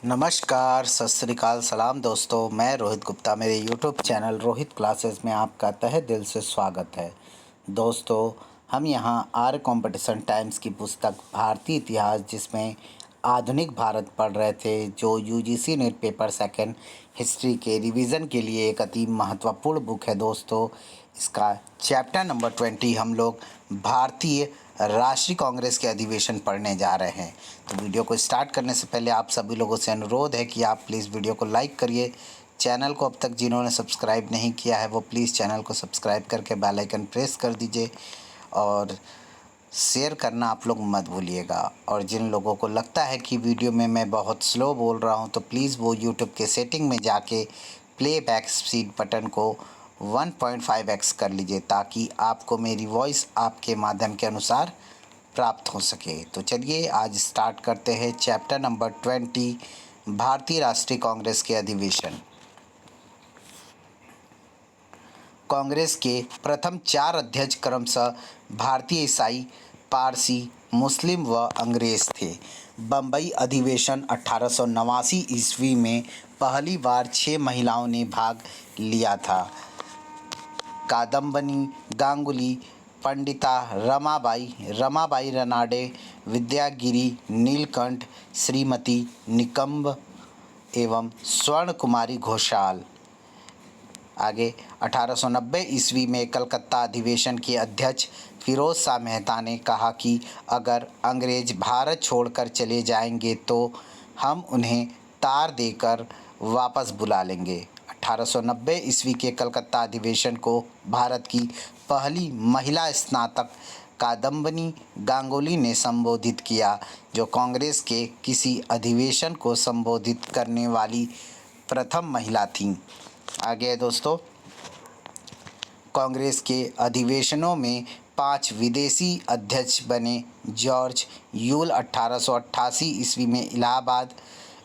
नमस्कार, सत श्री अकाल, सलाम दोस्तों। मैं रोहित गुप्ता, मेरे यूट्यूब चैनल रोहित क्लासेस में आपका तहे दिल से स्वागत है। दोस्तों, हम यहाँ आर्य कंपटीशन टाइम्स की पुस्तक भारतीय इतिहास, जिसमें आधुनिक भारत पढ़ रहे थे, जो UGC net paper second history के रिवीजन के लिए एक अति महत्वपूर्ण बुक है। दोस्तों, इसका चैप्टर नंबर 20 हम लोग भारतीय राष्ट्रीय कांग्रेस के अधिवेशन पढ़ने जा रहे हैं। तो वीडियो को स्टार्ट करने से पहले आप सभी लोगों से अनुरोध है कि आप प्लीज़ वीडियो को लाइक करिए। चैनल को अब तक जिन्होंने सब्सक्राइब नहीं किया है वो प्लीज़ चैनल को सब्सक्राइब करके बेल आइकन प्रेस कर दीजिए और शेयर करना आप लोग मत भूलिएगा। और जिन लोगों को लगता है कि वीडियो में मैं बहुत स्लो बोल रहा हूं, तो प्लीज़ वो यूट्यूब के सेटिंग में जाके प्लेबैक स्पीड बटन को 1.5x कर लीजिए, ताकि आपको मेरी वॉइस आपके माध्यम के अनुसार प्राप्त हो सके। तो चलिए आज स्टार्ट करते हैं चैप्टर नंबर 20, भारतीय राष्ट्रीय कांग्रेस के अधिवेशन। कांग्रेस के प्रथम 4 अध्यक्ष क्रमशः भारतीय, ईसाई, पारसी, मुस्लिम व अंग्रेज थे। बम्बई अधिवेशन 1889 ईस्वी में पहली बार 6 महिलाओं ने भाग लिया था। कादम्बनी गांगुली, पंडिता रमाबाई रनाडे, विद्यागिरी नीलकंठ, श्रीमती निकंब एवं स्वर्ण कुमारी घोषाल। आगे 1890 ईस्वी में कलकत्ता अधिवेशन के अध्यक्ष फिरोज शाह मेहता ने कहा कि अगर अंग्रेज भारत छोड़कर चले जाएंगे तो हम उन्हें तार देकर वापस बुला लेंगे। 1890 ईस्वी के कलकत्ता अधिवेशन को भारत की पहली महिला स्नातक कादम्बनी गांगुली ने संबोधित किया, जो कांग्रेस के किसी अधिवेशन को संबोधित करने वाली प्रथम महिला थीं। आगे दोस्तों, कांग्रेस के अधिवेशनों में 5 विदेशी अध्यक्ष बने। जॉर्ज यूल 1888 ईस्वी में इलाहाबाद,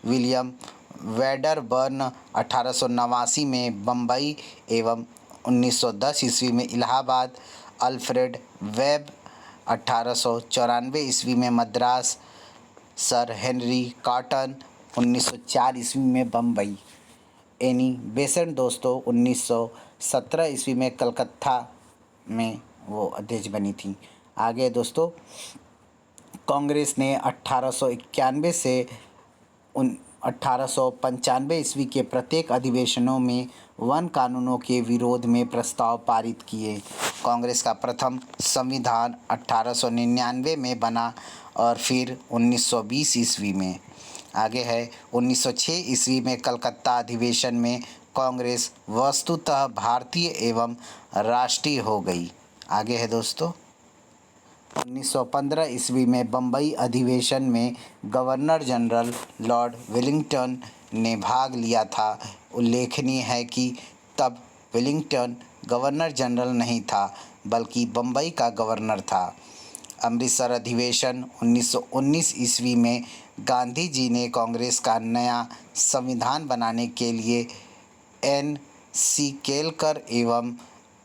विलियम वेडरबर्न 1889 में बम्बई एवं 1910 ईस्वी में इलाहाबाद, अल्फ्रेड वेब 1894 ईस्वी में मद्रास, सर हेनरी कॉटन 1904 ईस्वी में बम्बई, एनी बेसेंट दोस्तों 1917 ईस्वी में कलकत्ता में वो अध्यक्ष बनी थी। आगे दोस्तों, कांग्रेस ने 1891 से 1895 ईस्वी के प्रत्येक अधिवेशनों में वन कानूनों के विरोध में प्रस्ताव पारित किए। कांग्रेस का प्रथम संविधान 1899 में बना और फिर 1920 ईस्वी में। आगे है 1906 ईस्वी में कलकत्ता अधिवेशन में कांग्रेस वस्तुतः भारतीय एवं राष्ट्रीय हो गई। आगे है दोस्तों, 1915 ईस्वी में बम्बई अधिवेशन में गवर्नर जनरल लॉर्ड वेलिंगटन ने भाग लिया था। उल्लेखनीय है कि तब वेलिंगटन गवर्नर जनरल नहीं था, बल्कि बम्बई का गवर्नर था। अमृतसर अधिवेशन 1919 ईस्वी में गांधी जी ने कांग्रेस का नया संविधान बनाने के लिए N.C. केलकर एवं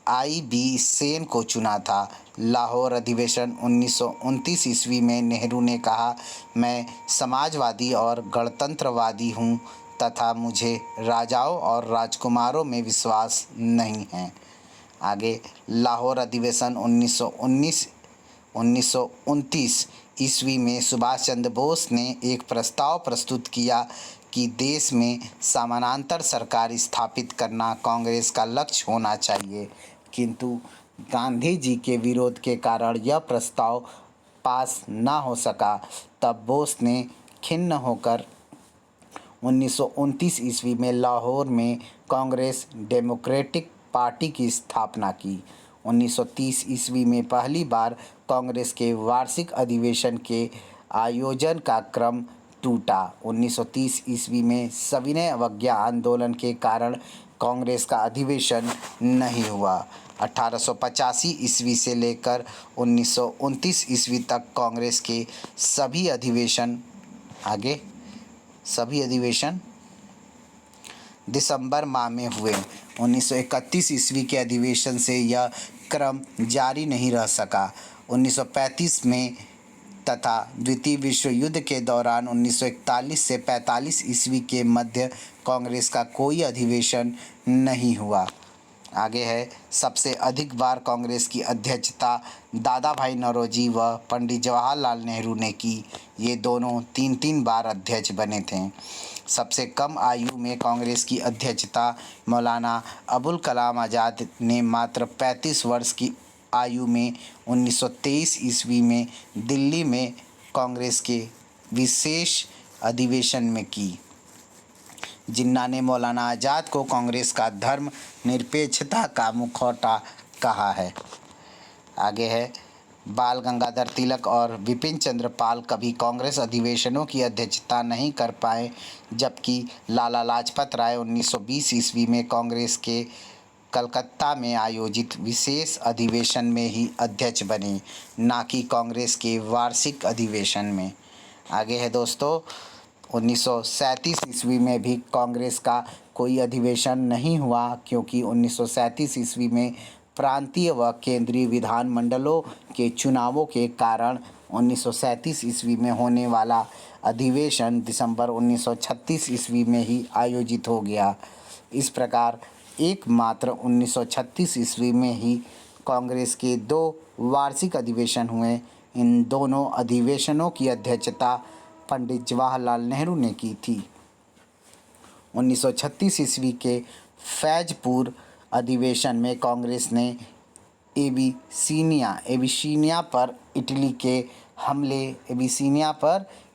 I.B. सेन को चुना था। लाहौर अधिवेशन 1929 ईस्वी में नेहरू ने कहा, मैं समाजवादी और गणतंत्रवादी हूँ तथा मुझे राजाओं और राजकुमारों में विश्वास नहीं है। आगे लाहौर अधिवेशन 1929 ईस्वी में सुभाष चंद्र बोस ने एक प्रस्ताव प्रस्तुत किया कि देश में समानांतर सरकार स्थापित करना कांग्रेस का लक्ष्य होना चाहिए, किंतु गांधी जी के विरोध के कारण यह प्रस्ताव पास न हो सका। तब बोस ने खिन्न होकर 1929 ईस्वी में लाहौर में कांग्रेस डेमोक्रेटिक पार्टी की स्थापना की। 1930 ईस्वी में पहली बार कांग्रेस के वार्षिक अधिवेशन के आयोजन का क्रम टूटा। 1930 ईस्वी में सविनय अवज्ञा आंदोलन के कारण कांग्रेस का अधिवेशन नहीं हुआ। 1885 ईस्वी से लेकर 1929 ईस्वी तक कांग्रेस के सभी अधिवेशन दिसंबर माह में हुए। 1931 ईस्वी के अधिवेशन से यह क्रम जारी नहीं रह सका। 1935 में तथा द्वितीय विश्व युद्ध के दौरान 1941 से 45 ईस्वी के मध्य कांग्रेस का कोई अधिवेशन नहीं हुआ। आगे है, सबसे अधिक बार कांग्रेस की अध्यक्षता दादा भाई नौरोजी व पंडित जवाहरलाल नेहरू ने की। ये दोनों 3-3 बार अध्यक्ष बने थे। सबसे कम आयु में कांग्रेस की अध्यक्षता मौलाना अबुल कलाम आज़ाद ने मात्र 35 वर्ष की आयु में 1923 ईस्वी में दिल्ली में कांग्रेस के विशेष अधिवेशन में की। जिन्ना ने मौलाना आज़ाद को कांग्रेस का धर्म निरपेक्षता का मुखौटा कहा है। आगे है, बाल गंगाधर तिलक और विपिन चंद्र पाल कभी कांग्रेस अधिवेशनों की अध्यक्षता नहीं कर पाए, जबकि लाला लाजपत राय 1920 ईस्वी में कांग्रेस के कलकत्ता में आयोजित विशेष अधिवेशन में ही अध्यक्ष बने, ना कि कांग्रेस के वार्षिक अधिवेशन में। आगे है दोस्तों, 1937 ईस्वी में भी कांग्रेस का कोई अधिवेशन नहीं हुआ, क्योंकि 1937 ईस्वी में प्रांतीय व केंद्रीय विधानमंडलों के चुनावों के कारण 1937 ईस्वी में होने वाला अधिवेशन दिसंबर 1936 ईस्वी में ही आयोजित हो गया। इस प्रकार एकमात्र 1936 ईस्वी में ही कांग्रेस के 2 वार्षिक अधिवेशन हुए। इन दोनों अधिवेशनों की अध्यक्षता पंडित जवाहरलाल नेहरू ने की थी। 1936 ईस्वी के फैजपुर अधिवेशन में कांग्रेस ने एबीसीनिया पर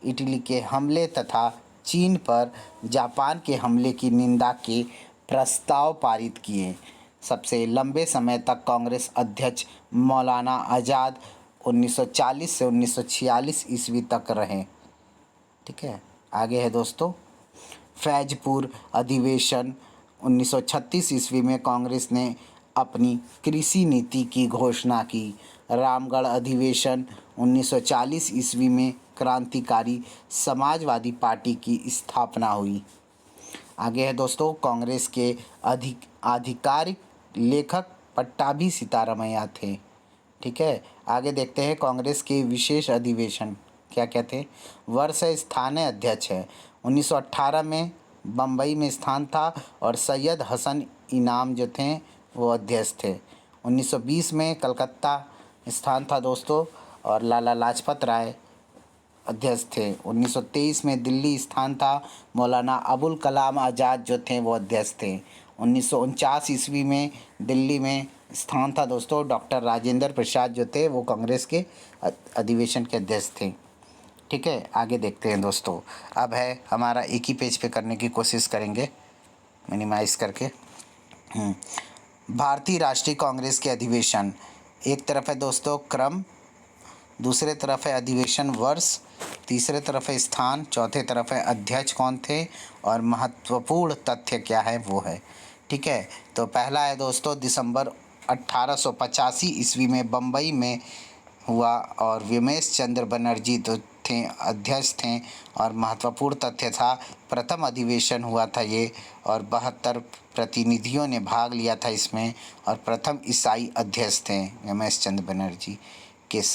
इटली के हमले तथा चीन पर जापान के हमले की निंदा के प्रस्ताव पारित किए। सबसे लंबे समय तक कांग्रेस अध्यक्ष मौलाना आज़ाद 1940 से 1946 ईस्वी तक रहे। ठीक है, आगे है दोस्तों, फैजपुर अधिवेशन 1936 ईस्वी में कांग्रेस ने अपनी कृषि नीति की घोषणा की। रामगढ़ अधिवेशन 1940 ईस्वी में क्रांतिकारी समाजवादी पार्टी की स्थापना हुई। आगे है दोस्तों, कांग्रेस के आधिकारिक लेखक पट्टाभी सीतारामैया थे। ठीक है, आगे देखते हैं कांग्रेस के विशेष अधिवेशन क्या क्या थे। वर्ष स्थान अध्यक्ष है, 1918 में बम्बई में स्थान था और सैयद हसन इनाम जो थे वो अध्यक्ष थे। 1920 में कलकत्ता स्थान था दोस्तों और लाला लाजपत राय अध्यक्ष थे। 1923 में दिल्ली स्थान था, मौलाना अबुल कलाम आज़ाद जो थे वो अध्यक्ष थे। 1949 ईस्वी में दिल्ली में स्थान था दोस्तों, डॉक्टर राजेंद्र प्रसाद जो थे वो कांग्रेस के अधिवेशन के अध्यक्ष थे। ठीक है, आगे देखते हैं दोस्तों। अब है हमारा एक ही पेज पे करने की कोशिश करेंगे मिनिमाइज़ करके। भारतीय राष्ट्रीय कांग्रेस के अधिवेशन, एक तरफ है दोस्तों क्रम, दूसरे तरफ है अधिवेशन वर्ष, तीसरे तरफ है स्थान, चौथे तरफ है अध्यक्ष कौन थे और महत्वपूर्ण तथ्य क्या है वो है। ठीक है, तो पहला है दोस्तों दिसंबर 1885 ईस्वी में बम्बई में हुआ और विमेश चंद्र बनर्जी तो थे अध्यक्ष थे और महत्वपूर्ण तथ्य था प्रथम अधिवेशन हुआ था ये और 72 प्रतिनिधियों ने भाग लिया था इसमें और प्रथम ईसाई अध्यक्ष थे विमेश चंद्र बनर्जी किस।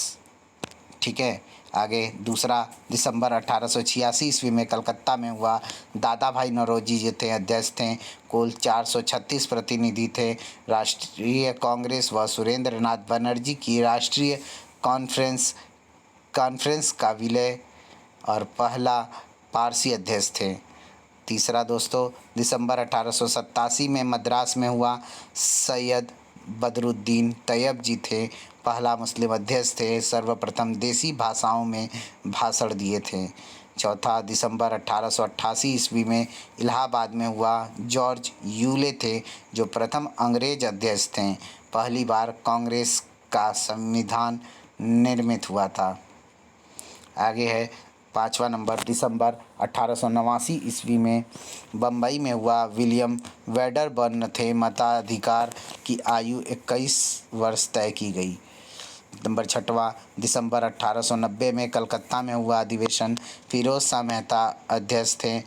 ठीक है, आगे दूसरा दिसंबर 1886 ईस्वी में कलकत्ता में हुआ, दादा भाई नौरोजी जो थे अध्यक्ष थे, कुल 436 प्रतिनिधि थे। राष्ट्रीय कांग्रेस व सुरेंद्र नाथ बनर्जी की राष्ट्रीय कॉन्फ्रेंस का विलय और पहला पारसी अध्यक्ष थे। तीसरा दोस्तों दिसंबर 1887 में मद्रास में हुआ, सैयद बदरुद्दीन तैयब जी थे पहला मुस्लिम अध्यक्ष थे, सर्वप्रथम देसी भाषाओं में भाषण दिए थे। चौथा दिसंबर 1888 ईस्वी में इलाहाबाद में हुआ, जॉर्ज यूले थे जो प्रथम अंग्रेज अध्यक्ष थे, पहली बार कांग्रेस का संविधान निर्मित हुआ था। आगे है पाँचवा नंबर दिसंबर 1889 ईस्वी में बम्बई में हुआ, विलियम वेडरबर्न थे, मताधिकार की आयु 21 वर्ष तय की गई। नंबर छठवां दिसंबर 1890 में कलकत्ता में हुआ अधिवेशन, फिरोज शाह मेहता अध्यक्ष थे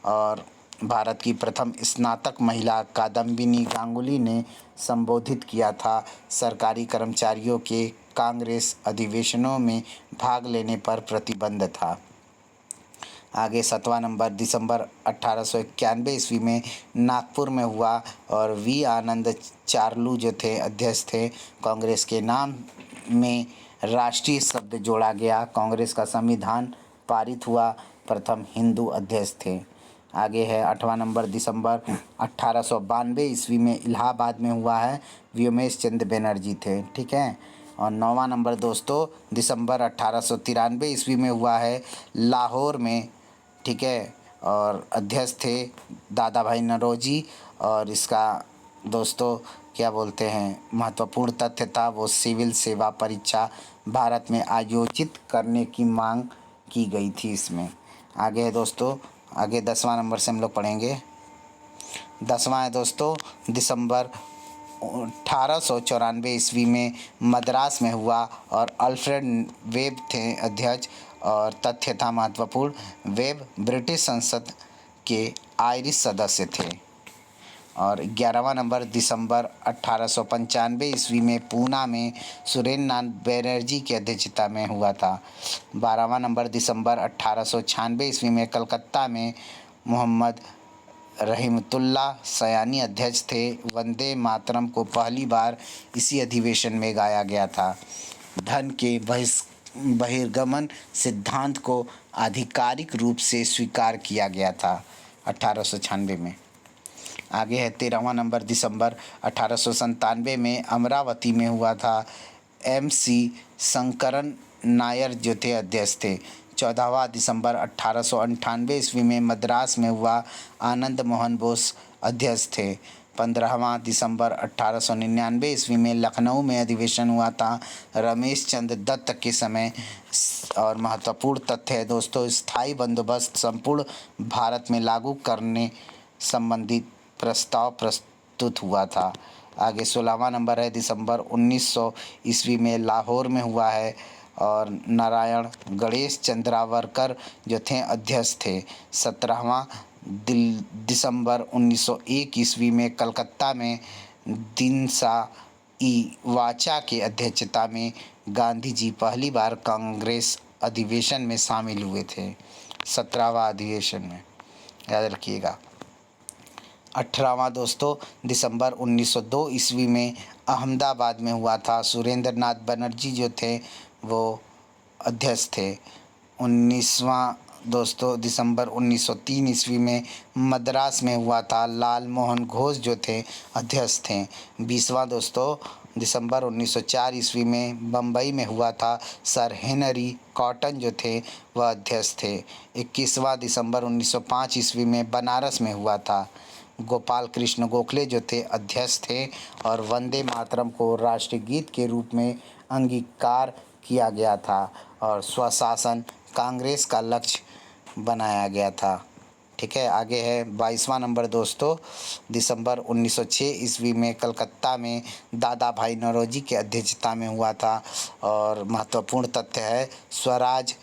और भारत की प्रथम स्नातक महिला कादम्बिनी गांगुली ने संबोधित किया था। सरकारी कर्मचारियों के कांग्रेस अधिवेशनों में भाग लेने पर प्रतिबंध था। आगे 7वां नंबर दिसंबर 1891 ईस्वी में नागपुर में हुआ और वी आनंद चार्लू जो थे अध्यक्ष थे। कांग्रेस के नाम में राष्ट्रीय शब्द जोड़ा गया। कांग्रेस का संविधान पारित हुआ। प्रथम हिंदू अध्यक्ष थे। आगे है 8वां नंबर दिसंबर 1892 ईस्वी में इलाहाबाद में हुआ है। व्योमेश चंद्र बनर्जी थे। ठीक है। और 9वां नंबर दोस्तों दिसंबर 1893 ईस्वी में हुआ है लाहौर में। ठीक है। और अध्यक्ष थे दादा भाई नौरोजी। और इसका दोस्तों क्या बोलते हैं महत्वपूर्ण तथ्य था वो सिविल सेवा परीक्षा भारत में आयोजित करने की मांग की गई थी इसमें। आगे है दोस्तों, आगे 10वां नंबर से हम लोग पढ़ेंगे। 10वां है दोस्तों दिसंबर 1894 ईस्वी में मद्रास में हुआ और अल्फ्रेड वेब थे अध्यक्ष। और तथ्य था महत्वपूर्ण, वेब ब्रिटिश संसद के आयरिश सदस्य थे। और 11वां नंबर दिसंबर 1895 ईस्वी में पूना में सुरेंद्र नाथ बनर्जी की अध्यक्षता में हुआ था। 12वां नंबर दिसंबर 1896 ईस्वी में कलकत्ता में मोहम्मद रहीमतुल्लाह सयानी अध्यक्ष थे। वंदे मातरम को पहली बार इसी अधिवेशन में गाया गया था। धन के बहिर्गमन सिद्धांत को आधिकारिक रूप से स्वीकार किया गया था 1896 में। आगे है 13वां नंबर दिसंबर 1897 में अमरावती में हुआ था। MC शंकरन नायर जो थे अध्यक्ष थे। 14वां दिसंबर 1898 ईस्वी में मद्रास में हुआ आनंद मोहन बोस अध्यक्ष थे। 15वां दिसंबर 1899 ईस्वी में लखनऊ में अधिवेशन हुआ था रमेश चंद्र दत्त के समय। और महत्वपूर्ण तथ्य है दोस्तों, स्थायी बंदोबस्त संपूर्ण भारत में लागू करने संबंधित प्रस्ताव प्रस्तुत हुआ था। आगे 16वां नंबर है दिसंबर 1900 ईस्वी में लाहौर में हुआ है और नारायण गणेश चंद्रावरकर जो थे अध्यक्ष थे। 17वां दिसंबर 1901 ईस्वी में कलकत्ता में दिनसा ई वाचा के अध्यक्षता में गांधी जी पहली बार कांग्रेस अधिवेशन में शामिल हुए थे। 17वां अधिवेशन में याद रखिएगा। 18वां दोस्तों दिसंबर 1902 ईस्वी में अहमदाबाद में हुआ था। सुरेंद्र नाथ बनर्जी जो थे वो अध्यक्ष थे। 19वां दोस्तों दिसंबर 1903 ईस्वी में मद्रास में हुआ था। लाल मोहन घोष जो थे अध्यक्ष थे। 20वां दोस्तों दिसंबर 1904 ईस्वी में बम्बई में हुआ था। सर हेनरी कॉटन जो थे वह अध्यक्ष थे। 21वां दिसंबर 1905 ईस्वी में बनारस में हुआ था। गोपाल कृष्ण गोखले जो थे अध्यक्ष थे। और वंदे मातरम को राष्ट्रीय गीत के रूप में अंगीकार किया गया था और स्वशासन कांग्रेस का लक्ष्य बनाया गया था। ठीक है। आगे है 22वां नंबर दोस्तों दिसंबर 1906 ईस्वी में कलकत्ता में दादा भाई नौरोजी की अध्यक्षता में हुआ था। और महत्वपूर्ण तथ्य है स्वराज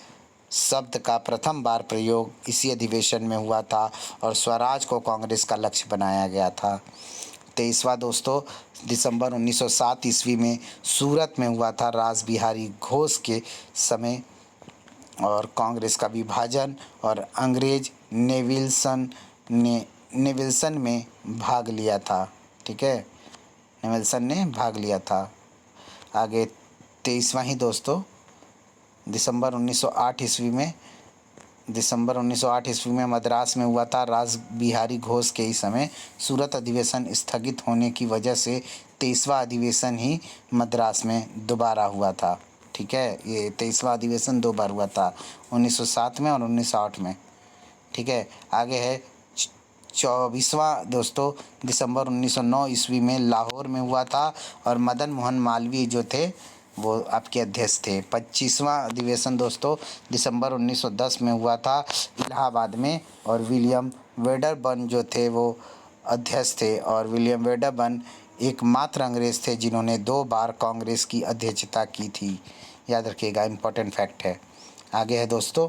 शब्द का प्रथम बार प्रयोग इसी अधिवेशन में हुआ था और स्वराज को कांग्रेस का लक्ष्य बनाया गया था। 23वां दोस्तों दिसंबर 1907 ईस्वी में सूरत में हुआ था रास बिहारी घोष के समय और कांग्रेस का विभाजन और अंग्रेज नेविल्सन में भाग लिया था। ठीक है, नेविल्सन ने भाग लिया था। आगे 23वां ही दोस्तों दिसंबर 1908 ईस्वी में मद्रास में हुआ था रास बिहारी घोष के ही समय। सूरत अधिवेशन स्थगित होने की वजह से 23वां अधिवेशन ही मद्रास में दोबारा हुआ था। ठीक है, ये 23वां अधिवेशन 2 बार हुआ था, 1907 में और 1908 में। ठीक है। आगे है 24वां दोस्तों दिसंबर 1909 ईस्वी में लाहौर में हुआ था और मदन मोहन मालवीय जो थे वो आपके अध्यक्ष थे। 25वां अधिवेशन दोस्तों दिसंबर 1910 में हुआ था इलाहाबाद में और विलियम वेडरबर्न जो थे वो अध्यक्ष थे। और विलियम वेडरबर्न एकमात्र अंग्रेज थे जिन्होंने 2 बार कांग्रेस की अध्यक्षता की थी। याद रखिएगा, इम्पोर्टेंट फैक्ट है। आगे है दोस्तों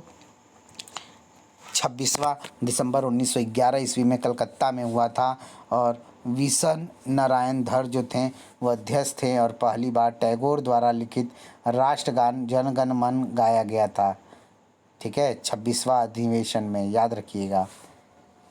26वां दिसंबर 1911 ईस्वी में कलकत्ता में हुआ था और विशन नारायण धर जो थे वो अध्यक्ष थे और पहली बार टैगोर द्वारा लिखित राष्ट्रगान जन गण मन गाया गया था। ठीक है, 26वां अधिवेशन में, याद रखिएगा।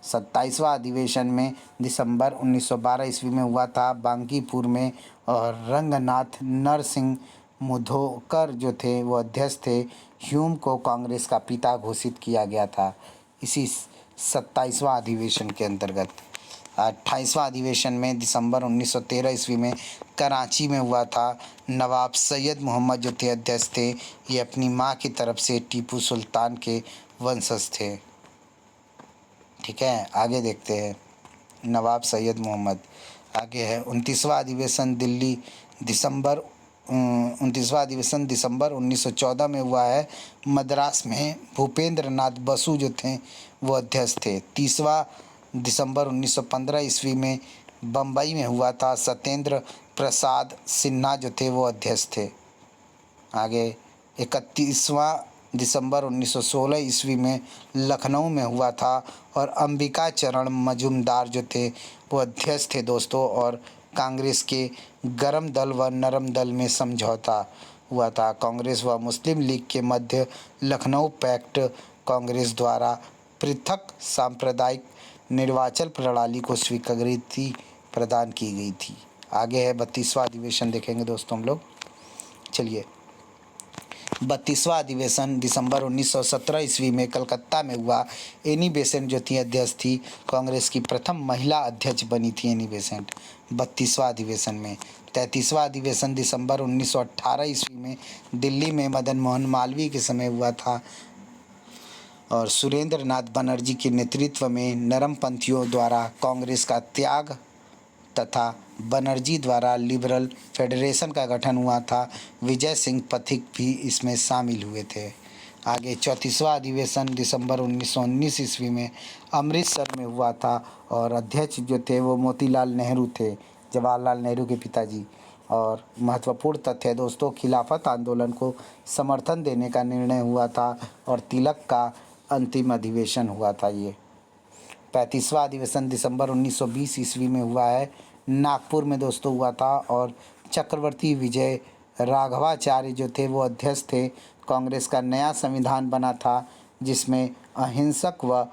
27वां अधिवेशन में दिसंबर 1912 ईस्वी में हुआ था बांकीपुर में, और रंगनाथ नरसिंह मुधोकर जो थे वो अध्यक्ष थे। ह्यूम को कांग्रेस का पिता घोषित किया गया था इसी 27वां अधिवेशन के अंतर्गत। 28वां अधिवेशन में दिसंबर 1913 ईस्वी में कराची में हुआ था। नवाब सैयद मोहम्मद जो थे अध्यक्ष थे। ये अपनी माँ की तरफ से टीपू सुल्तान के वंशज थे। ठीक है, आगे देखते हैं। नवाब सैयद मोहम्मद आगे है। 29वां अधिवेशन दिल्ली दिसंबर 1914 में हुआ है। मद्रास में भूपेंद्र नाथ बसु जो थे वो अध्यक्ष थे। 30वां दिसंबर 1915 ईस्वी में बम्बई में हुआ था। सत्येंद्र प्रसाद सिन्हा जो थे वो अध्यक्ष थे। आगे 31वां दिसंबर 1916 ईस्वी में लखनऊ में हुआ था, और अंबिका चरण मजूमदार जो थे वो अध्यक्ष थे दोस्तों। और कांग्रेस के गरम दल व नरम दल में समझौता हुआ था। कांग्रेस व मुस्लिम लीग के मध्य लखनऊ पैक्ट कांग्रेस द्वारा पृथक सांप्रदायिक निर्वाचन प्रणाली को स्वीकृति प्रदान की गई थी। आगे है 32वां अधिवेशन, देखेंगे दोस्तों हम लोग। चलिए, 32वां अधिवेशन दिसंबर 1917 ईस्वी में कलकत्ता में हुआ। एनी बेसेंट जो थी अध्यक्ष थी। कांग्रेस की प्रथम महिला अध्यक्ष बनी थी एनी बेसेंट 32वां अधिवेशन में। 33वां अधिवेशन दिसंबर 1918 ईस्वी में दिल्ली में मदन मोहन मालवीय के समय हुआ था, और सुरेंद्र नाथ बनर्जी के नेतृत्व में नरमपंथियों द्वारा कांग्रेस का त्याग तथा बनर्जी द्वारा लिबरल फेडरेशन का गठन हुआ था। विजय सिंह पथिक भी इसमें शामिल हुए थे। आगे 34वां अधिवेशन दिसंबर 1919 ईस्वी में अमृतसर में हुआ था, और अध्यक्ष जो थे वो मोतीलाल नेहरू थे, जवाहरलाल नेहरू के पिताजी। और महत्वपूर्ण तथ्य दोस्तों, खिलाफत आंदोलन को समर्थन देने का निर्णय हुआ था, और तिलक का अंतिम अधिवेशन हुआ था ये। 35वां अधिवेशन दिसंबर 1920 ईस्वी में हुआ है, नागपुर में दोस्तों हुआ था, और चक्रवर्ती विजय राघवाचार्य जो थे वो अध्यक्ष थे। कांग्रेस का नया संविधान बना था, जिसमें अहिंसक व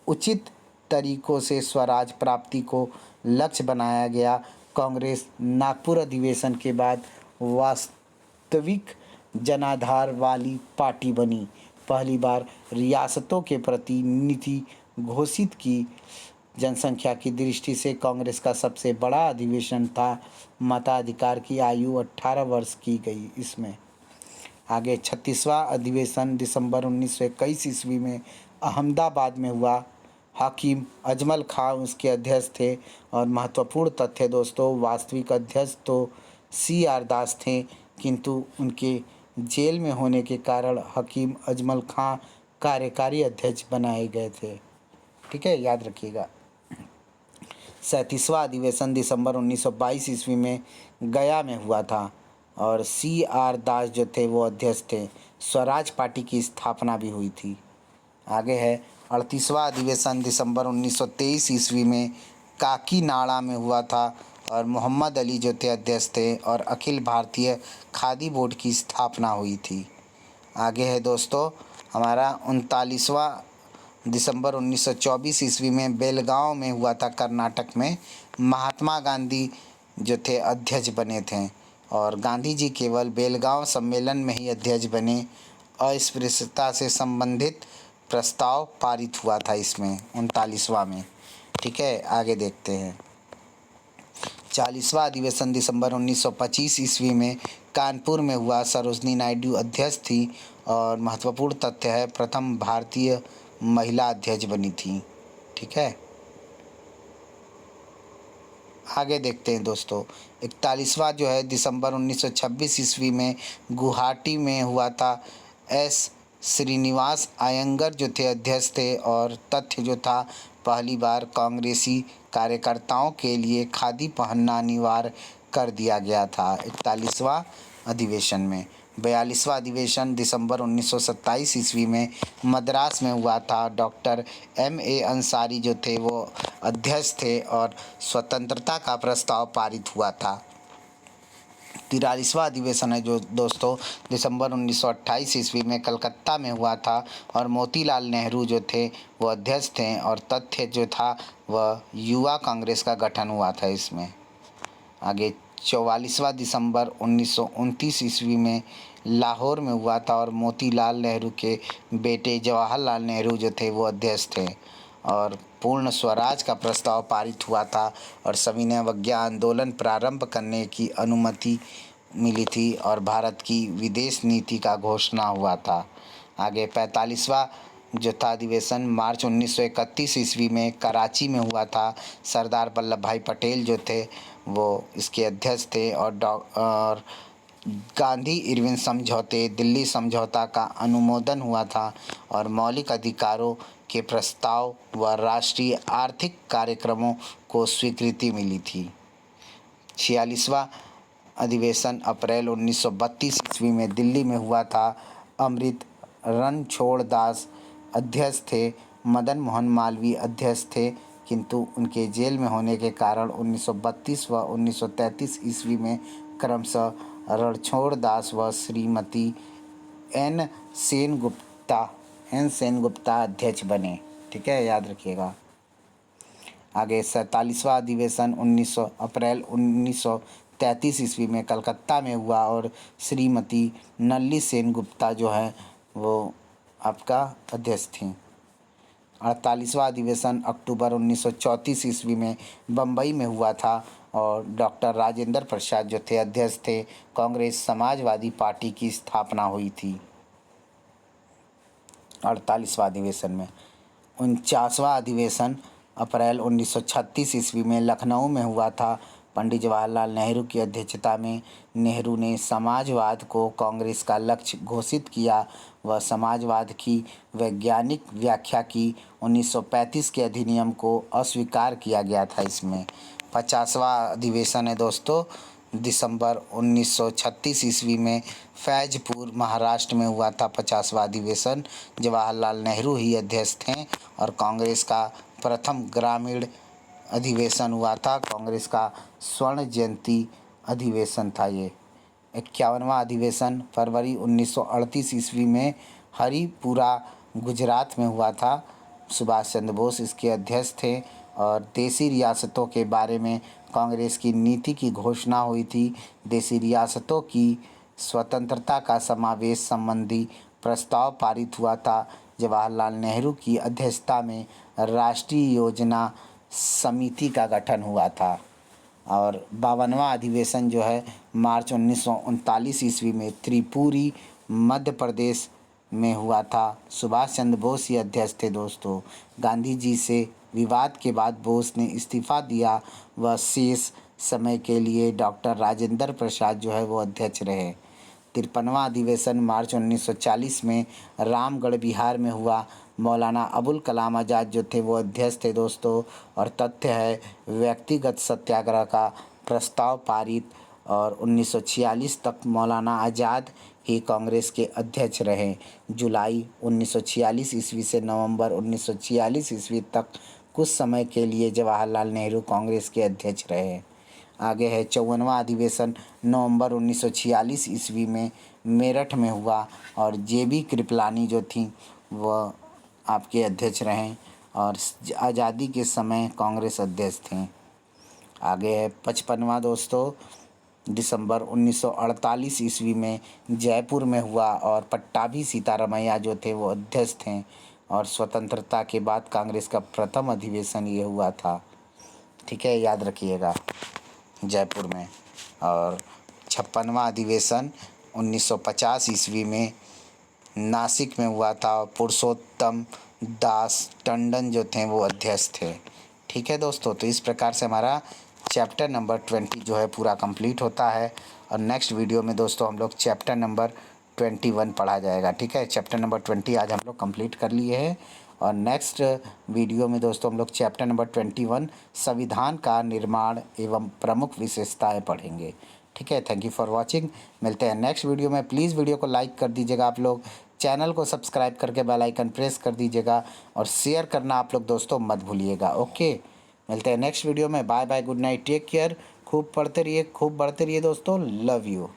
उचित तरीकों से स्वराज प्राप्ति को लक्ष्य बनाया गया। कांग्रेस नागपुर अधिवेशन के बाद वास्तविक जनाधार वाली पार्टी बनी। पहली बार रियासतों के प्रति नीति घोषित की। जनसंख्या की दृष्टि से कांग्रेस का सबसे बड़ा अधिवेशन था। मताधिकार की आयु 18 वर्ष की गई इसमें। आगे 36वां अधिवेशन दिसंबर 1921 ईस्वी में अहमदाबाद में हुआ। हकीम अजमल खां उसके अध्यक्ष थे। और महत्वपूर्ण तथ्य दोस्तों, वास्तविक अध्यक्ष तो CR दास थे, किंतु उनके जेल में होने के कारण हकीम अजमल खां कार्यकारी अध्यक्ष बनाए गए थे। ठीक है, याद रखिएगा। 37वां अधिवेशन दिसंबर 1922 ईस्वी में गया में हुआ था, और CR दास जो थे वो अध्यक्ष थे। स्वराज पार्टी की स्थापना भी हुई थी। आगे है 38वां अधिवेशन दिसंबर 1923 ईस्वी में काकीनाड़ा में हुआ था, और मोहम्मद अली जो थे अध्यक्ष थे, और अखिल भारतीय खादी बोर्ड की स्थापना हुई थी। आगे है दोस्तों हमारा 39वां दिसंबर 1924 ईस्वी में बेलगांव में हुआ था, कर्नाटक में। महात्मा गांधी जो थे अध्यक्ष बने थे, और गांधी जी केवल बेलगांव सम्मेलन में ही अध्यक्ष बने। अस्पृश्यता से संबंधित प्रस्ताव पारित हुआ था इसमें 39वां में। ठीक है, आगे देखते हैं। 40वां अधिवेशन दिसंबर 1925 ईस्वी में कानपुर में हुआ। सरोजनी नायडू अध्यक्ष थी, और महत्वपूर्ण तथ्य है प्रथम भारतीय महिला अध्यक्ष बनी थी। ठीक है, आगे देखते हैं दोस्तों। 41वां जो है दिसंबर 1926 ईस्वी में गुवाहाटी में हुआ था। S श्रीनिवास अयंगर जो थे अध्यक्ष थे, और तथ्य जो था पहली बार कांग्रेसी कार्यकर्ताओं के लिए खादी पहनना अनिवार्य कर दिया गया था 41वां अधिवेशन में। 42वां अधिवेशन दिसंबर 1927 ईस्वी में मद्रास में हुआ था। Doctor M.A. अंसारी जो थे वो अध्यक्ष थे और स्वतंत्रता का प्रस्ताव पारित हुआ था। 43वां अधिवेशन है जो दोस्तों दिसंबर 1928 ईस्वी में कलकत्ता में हुआ था और मोतीलाल नेहरू जो थे वो अध्यक्ष थे और तथ्य जो था वह युवा कांग्रेस का गठन हुआ था इसमें। आगे 44वां दिसंबर 1929 ईस्वी में लाहौर में हुआ था और मोतीलाल नेहरू के बेटे जवाहरलाल नेहरू जो थे वो अध्यक्ष थे और पूर्ण स्वराज का प्रस्ताव पारित हुआ था और सविनय अवज्ञा आंदोलन प्रारंभ करने की अनुमति मिली थी और भारत की विदेश नीति का घोषणा हुआ था। आगे 45वां जो था अधिवेशन मार्च 1931 ईस्वी में कराची में हुआ था। सरदार वल्लभ भाई पटेल जो थे वो इसके अध्यक्ष थे और गांधी इरविन समझौते दिल्ली समझौता का अनुमोदन हुआ था और मौलिक अधिकारों के प्रस्ताव व राष्ट्रीय आर्थिक कार्यक्रमों को स्वीकृति मिली थी। 46वां अधिवेशन अप्रैल 1932 ईस्वी में दिल्ली में हुआ था। अमृत रणछोड़ दास अध्यक्ष थे। मदन मोहन मालवीय अध्यक्ष थे, किंतु उनके जेल में होने के कारण 1932 व 1933 ईस्वी में क्रमशः रणछोड़ दास व श्रीमती एन सेनगुप्ता अध्यक्ष बने। ठीक है, याद रखिएगा। आगे 47वां अधिवेशन अप्रैल 1933 ईस्वी में कलकत्ता में हुआ और श्रीमती नल्ली सेनगुप्ता जो है वो आपका अध्यक्ष थी। 48वां अधिवेशन अक्टूबर 1934 ईस्वी में बम्बई में हुआ था और डॉक्टर राजेंद्र प्रसाद जो थे अध्यक्ष थे। कांग्रेस समाजवादी पार्टी की स्थापना हुई थी 48वां अधिवेशन में। 49वां अधिवेशन अप्रैल 1936 ईस्वी में लखनऊ में हुआ था। पंडित जवाहरलाल नेहरू की अध्यक्षता में नेहरू ने समाजवाद को कांग्रेस का लक्ष्य घोषित किया व समाजवाद की वैज्ञानिक व्याख्या की। 1935 के अधिनियम को अस्वीकार किया गया था इसमें। 50वां अधिवेशन है दोस्तों दिसंबर 1936 ईस्वी में फैजपुर महाराष्ट्र में हुआ था। 50वां अधिवेशन जवाहरलाल नेहरू ही अध्यक्ष थे और कांग्रेस का प्रथम ग्रामीण अधिवेशन हुआ था। कांग्रेस का स्वर्ण जयंती अधिवेशन था ये। 51वां अधिवेशन फरवरी 1938 ईस्वी में हरिपुरा गुजरात में हुआ था। सुभाष चंद्र बोस इसके अध्यक्ष थे और देसी रियासतों के बारे में कांग्रेस की नीति की घोषणा हुई थी। देसी रियासतों की स्वतंत्रता का समावेश संबंधी प्रस्ताव पारित हुआ था। जवाहरलाल नेहरू की अध्यक्षता में राष्ट्रीय योजना समिति का गठन हुआ था और 52वां अधिवेशन जो है मार्च 1939 ईस्वी में त्रिपुरी मध्य प्रदेश में हुआ था। सुभाष चंद्र बोस ही अध्यक्ष थे दोस्तों। गांधी जी से विवाद के बाद बोस ने इस्तीफा दिया व शेष समय के लिए डॉक्टर राजेंद्र प्रसाद जो है वो अध्यक्ष रहे। 53वां अधिवेशन मार्च 1940 में रामगढ़ बिहार में हुआ। मौलाना अबुल कलाम आज़ाद जो थे वो अध्यक्ष थे दोस्तों और तथ्य है व्यक्तिगत सत्याग्रह का प्रस्ताव पारित और 1946 तक मौलाना आज़ाद ही कांग्रेस के अध्यक्ष रहे। जुलाई 1946 ईस्वी से नवंबर 1946 ईस्वी तक कुछ समय के लिए जवाहरलाल नेहरू कांग्रेस के अध्यक्ष रहे। आगे है 54वां अधिवेशन नवंबर 1946 ईस्वी में मेरठ में हुआ और JB कृपलानी जो थी वह आपके अध्यक्ष रहें और आज़ादी के समय कांग्रेस अध्यक्ष थे। आगे है 55वां दोस्तों दिसंबर 1948 ईस्वी में जयपुर में हुआ और पट्टाभी सीतारमैया जो थे वो अध्यक्ष थे और स्वतंत्रता के बाद कांग्रेस का प्रथम अधिवेशन ये हुआ था। ठीक है, याद रखिएगा जयपुर में। और 56वां अधिवेशन 1950 ईस्वी में नासिक में हुआ था और पुरुषोत्तम दास टंडन जो थे वो अध्यक्ष थे। ठीक है दोस्तों, तो इस प्रकार से हमारा चैप्टर नंबर 20 जो है पूरा कंप्लीट होता है और नेक्स्ट वीडियो में दोस्तों हम लोग चैप्टर नंबर 21 पढ़ा जाएगा। ठीक है, चैप्टर नंबर 20 आज हम लोग कंप्लीट कर लिए हैं और नेक्स्ट वीडियो में दोस्तों हम लोग चैप्टर नंबर 21 संविधान का निर्माण एवं प्रमुख विशेषताएं पढ़ेंगे। ठीक है, थैंक यू फॉर वॉचिंग। मिलते हैं नेक्स्ट वीडियो में। प्लीज़ वीडियो को लाइक कर दीजिएगा आप लोग, चैनल को सब्सक्राइब करके बेल आइकन प्रेस कर दीजिएगा और शेयर करना आप लोग दोस्तों मत भूलिएगा। ओके, मिलते हैं नेक्स्ट वीडियो में। Bye bye, good night, take care. खूब पढ़ते रहिए, खूब बढ़ते रहिए दोस्तों। Love you.